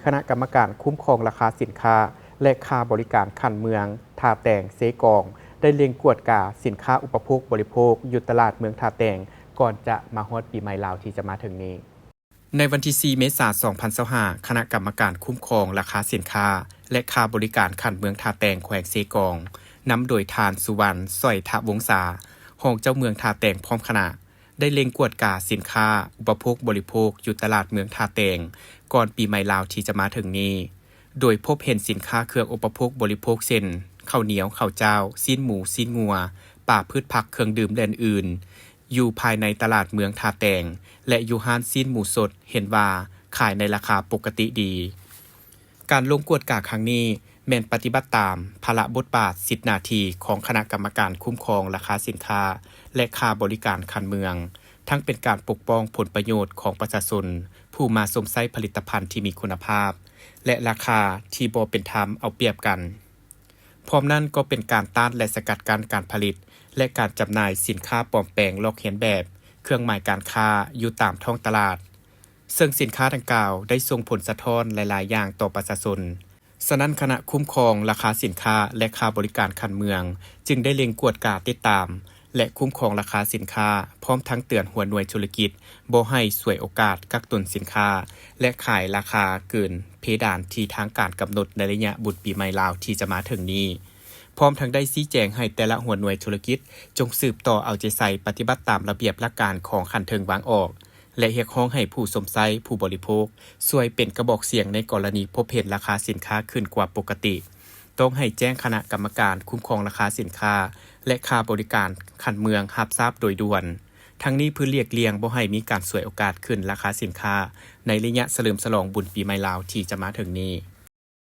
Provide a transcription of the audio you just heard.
คณะกรรมการคุ้มครองราคาสินค้าและค่าบริการคันเมืองท่าแตงเซกองได้เล็งกวดกาสินค้าอุปโภคบริโภคอยู่ตลาดเมืองท่าแตงก่อนจะมาฮอดปีใหม่ลาวที่จะมาถึงนี้ในวันที่ 4 เมษายน 2025 คณะกรรมการคุ้มครองราคาสินค้าและค่าบริการคันเมืองท่าแตงแขวงเซกองนำโดยทานสุวรรณสร้อยทะวงศารองเจ้าเมืองท่าแตงพร้อมคณะได้เล็งกวดกาสินค้าอุปโภคบริโภคอยู่ตลาดเมืองท่าแตงก่อนปีใหม่ลาวที่จะมาถึงนี้โดยพบเห็นสินค้าเครื่องอุปโภคบริโภคเช่นข้าวเหนียวข้าวเจ้าซีนหมูซีนงัวป่าพืชผักเครื่องดื่มและอื่นอยู่ภายในตลาดเมืองท่าแตงและอยู่ห้านซีนหมูสดเห็นว่าขายในราคาปกติดีการลงกวดกาครั้งนี้แม่นปฏิบัติตามภาระบทบาท10 นาทีของคณะกรรมการคุ้มครองราคาสินค้าและค่าบริการคันเมืองทั้งเป็นการปกป้องผลประโยชน์ของประชาชนผู้มาสวมใช้ผลิตภัณฑ์ที่มีคุณภาพและราคาที่บ่เป็นธรรมเอาเปรียบกันพร้อมนั้นก็เป็นการต้านและสกัดกั้นการผลิตและการจำหน่ายสินค้าปลอมแปลงลอกเลียนแบบเครื่องหมายการค้าอยู่ตามท้องตลาดซึ่งสินค้าดังกล่าวได้ส่งผลสะท้อนหลายๆอย่างต่อประชาชนฉะนั้นคณะคุ้มครองราคาสินค้าและค่าบริการคันเมืองจึงได้เล็งกวดกาติดตามและคุ้มครองราคาสินค้าพร้อมทั้งเตือนหัวหน่วยธุรกิจบ่ให้ฉวยโอกาสกักตุนสินค้าและขายราคาเกินเพดานที่ทางการกำหนดในระยะบุญปีใหม่ลาวที่จะมาถึงนี้พร้อมทั้งได้ชี้แจงให้แต่ละหัวหน่วยธุรกิจจงสืบต่อเอาใจใส่ปฏิบัติตามระเบียบหลักการของคันเทิงวางออกและเรียกร้องให้ผู้สวมใช้ผู้บริโภคช่วยเป็นกระบอกเสียงในกรณีพบเห็นราคาสินค้าขึ้นกว่าปกติต้องให้แจ้งคณะกรรมการคุ้มครองราคาสินค้าและค่าบริการคันเมืองรับทราบโดยด่วนทั้งนี้เพื่อเรียกเลี่ยงบ่ให้มีการฉวยโอกาสขึ้นราคาสินค้าในระยะเฉลิมฉลองบุญปีใหม่ลาวที่จะมาถึงนี้